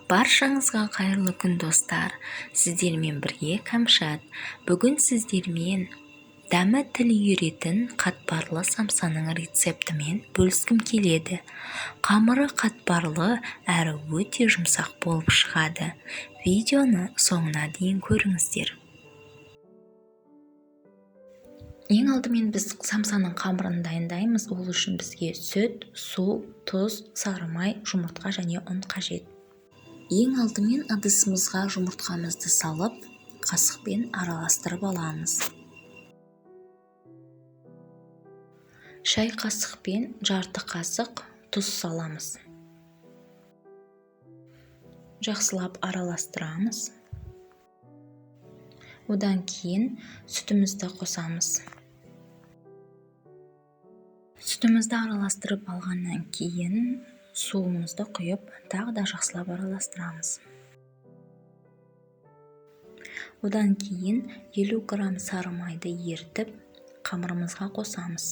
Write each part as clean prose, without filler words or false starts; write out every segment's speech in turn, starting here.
Баршаңызға қайырлы күн достар. Сіздермен бірге Кәмшат. Бүгін сіздермен дәмі тіл үйіретін қатпарлы самсаның рецептімен бөліскім келеді. Қамыры қатпарлы әрі өте жұмсақ болып шығады. Видеоны соңына дейін көріңіздер. Ең алдымен біз самсаның қамырын дайындаймыз. Ол үшін бізге сүт, су, тұз, сары май, жұмыртқа және ұн қажет. Ең алдымен ыдысымызға жұмыртқамызды салып, қасықпен араластырып аламыз. Шай қасықпен жарты қасық тұз саламыз. Жақсылап араластырамыз. Одан кейін сүтімізді қосамыз. Сүтімізді араластырып алғаннан кейін суымызды құйып, тағы да жақсылап араластырамыз. Одан кейін 50 грамм сары майды ертіп, қамырымызға қосамыз.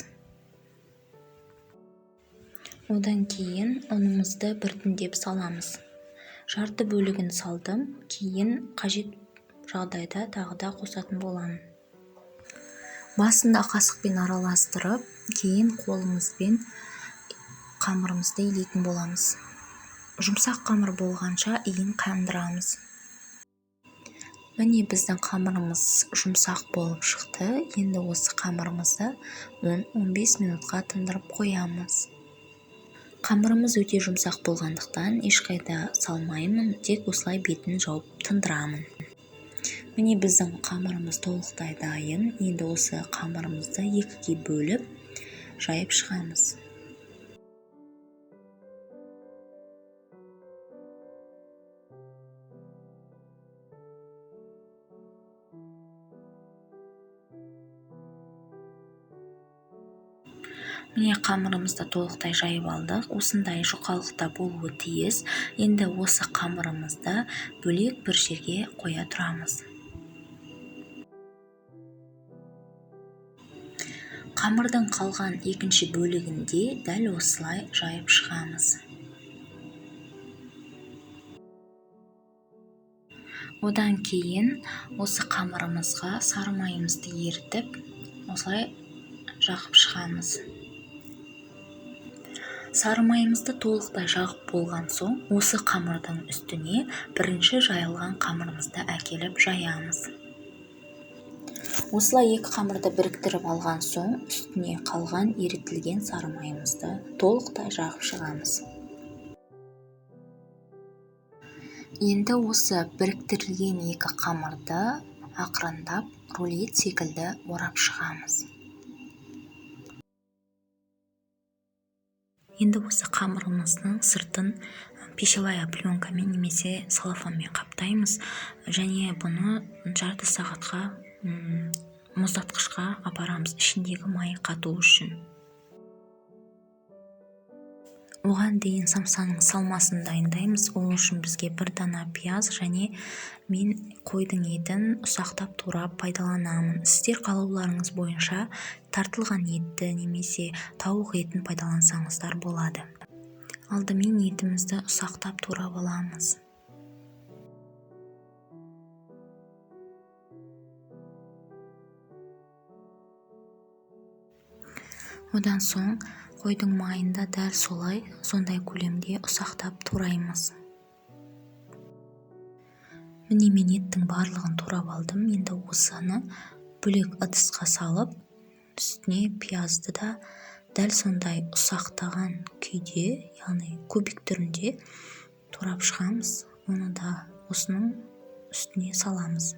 Одан кейін ұнымызды біртіндеп саламыз. Жарты бөлігін салдым, кейін қажет жағдайда тағы да қосатын боламын. Басында қасықпен араластырып, кейін қолымызбен қамырымызды илейтін боламыз. Жұмсақ қамыр болғанша иін қандырамыз. Міне біздің қамырымыз жұмсақ болып шықты. Енді осы қамырымызды 10-15 минутқа тындырып қоямыз. Қамырымыз өте жұмсақ болғандықтан ешқайда салмаймын, тек осылай бетін жауып тындырамын. Міне біздің қамырымыз толықтай дайын. Енді осы қамырымызды екіге бөліп жайып шығамыз. Міне қамырымызды толықтай жайып алдық. Осындай жұқалықта болуы тиіс. Енді осы қамырымызды бөлек бір жерге қоя тұрамыз. Қамырдың қалған екінші бөлігінде дәл осылай жайып шығамыз. Одан кейін осы қамырымызға сары майымызды ертіп, осылай жағып шығамыз. Сары майымызды толықтай жағып болған соң, осы қамырдың үстіне бірінші жайылған қамырымызды әкеліп жаямыз. Осылай екі қамырды біріктіріп алған соң, үстіне қалған ерітілген сары майымызды толықтай жағып шығамыз. Енді осы біріктірілген екі қамырды ақырындап рулет секілді орап шығамыз. Енді осы қамырымыздың сыртын пищевая пленкамен немесе целлофанмен қаптаймыз және бұны жарты сағатқа мұздатқышқа апарамыз, ішіндегі майы қату үшін. Оған дейін самсаның салмасын дайындаймыз. Ол үшін бізге бір дана пияз және мен қойдың етін ұсақтап турап пайдаланамын. Сіздер қалауларыңыз бойынша тартылған етті немесе тауық етін пайдалансаңыздар болады. Алдымен етімізді ұсақтап турап аламыз. Одан соң қойдың майында дәл сондай көлемде ұсақтап тураймыз. Міне мен еттің барлығын турап алдым. Енді осыны бөлек ыдысқа салып, үстіне пиязды да дәл сондай ұсақтаған күйде, яғни кубик түрінде турап шығамыз. Оны да осының үстіне саламыз.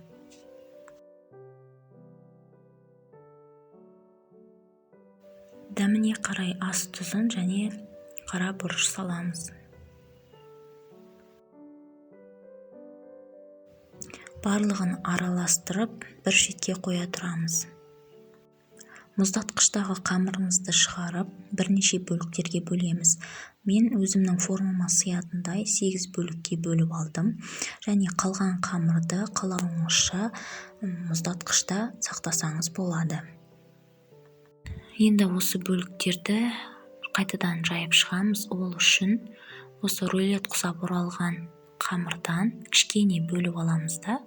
Дәміне қарай ас тұзын және қара бұрыш саламыз. Барлығын араластырып, бір шетке қоя тұрамыз. Мұздатқыштағы қамырымызды шығарып, бірнеше бөліктерге бөлеміз. Мен өзімнің формама сиятындай 8 бөлікке бөліп алдым және қалған қамырды қалауыңызша мұздатқышта сақтасаңыз болады. Енді осы бөліктерді қайтадан жайып шығамыз. Ол үшін осы рулет құсап оралған қамырдан кішкене бөліп аламыз да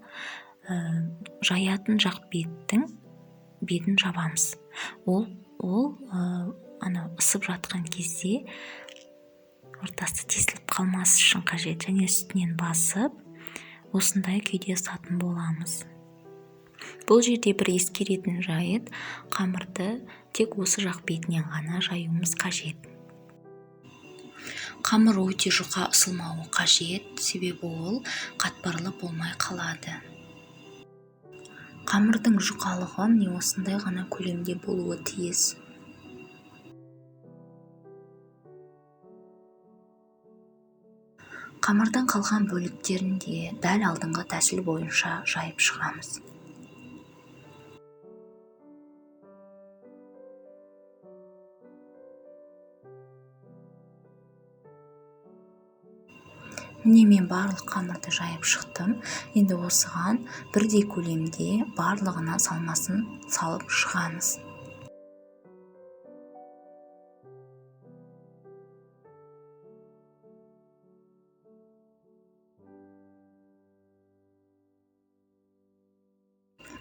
жаятын жақ бетін жабамыз. Ол ысып жатқан кезде ортасы тесіліп қалмас үшін қажет, және үстінен басып осындай күйде ұстатын боламыз. Бұл жерде бір ескеретін жайт, қамырды тек осы жақ бетінен ғана жаюымыз қажет. Қамыр өте жұқа ысылмауы қажет, себебі ол қатпарлы болмай қалады. Қамырдың жұқалығы міне осындай ғана көлемде болуы тиіс. Қамырдан қалған бөліктерін де дәл алдыңғы тәсіл бойынша жайып шығамыз. Міне мен барлық қамырды жайып шықтым. Енді осыған бірдей көлемде барлығына салмасын салып шығамыз.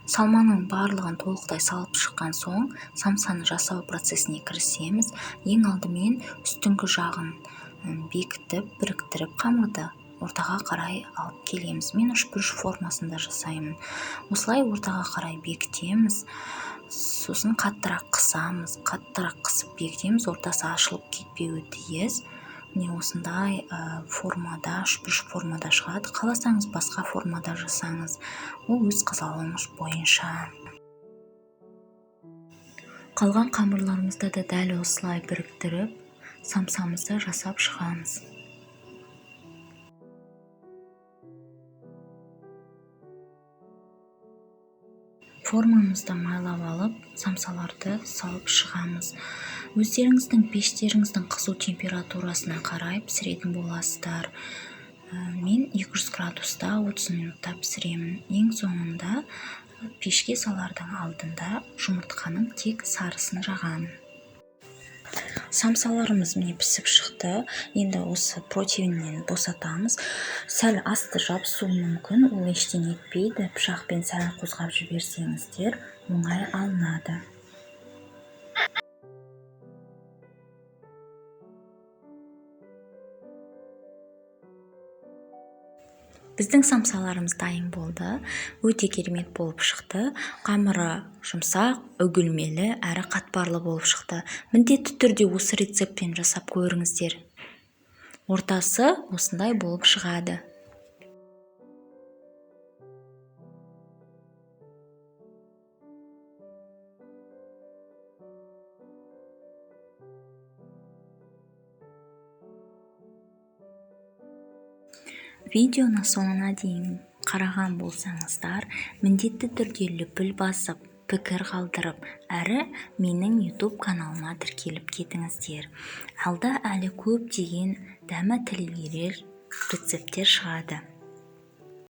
Салманың барлығын толықтай салып шыққан соң, самсаны жасау процесіне кірісеміз. Ең алдымен үстіңгі жағын бекітіп, біріктіріп, қамырды ортаға қарай алып келеміз. Мен үшбұрыш формасында жасаймын. Осылай ортаға қарай бекітеміз. Сосын қаттырақ қысамыз. Қаттырақ қысып бекітеміз. Ортасы ашылып кетпеуі тиіс. Міне осындай формада, үшбұрыш формада шығады. Қаласаңыз басқа формада жасаңыз. Ол өз қалауыңыз бойынша. Қалған қамырларымызды да дәл осылай біріктіріп, самсамызды жасап шығамыз. Формамызды майлап алып, самсаларды салып шығамыз. Өздеріңіздің пештеріңіздің қызу температурасына қарай пісіретін боласыздар. Мен 200 градуста 30 минутта пісіремін. Ең соңында пешке салардың алдында жұмыртқаның тек сарысын жағамын. Самсаларымыз міне пісіп шықты. Енді осы противнен босатамыз. Сәл асты жабысуы мүмкін, ол ештеңе етпейді. Пышақпен сәл қозғап жіберсеңіздер, оңай алынады. Біздің самсаларымыз дайын болды. Өте керемет болып шықты. Қамыры жұмсақ, үгілмелі, әрі қатпарлы болып шықты. Міндетті түрде осы рецептпен жасап көріңіздер. Ортасы осындай болып шығады. Видеоны соңына дейін қараған болсаңыздар, міндетті түрде лүпіл басып, пікір қалдырып, әрі менің YouTube каналыма тіркеліп кетіңіздер. Алда әлі көптеген дәмі тіл ерер рецепттер шығады.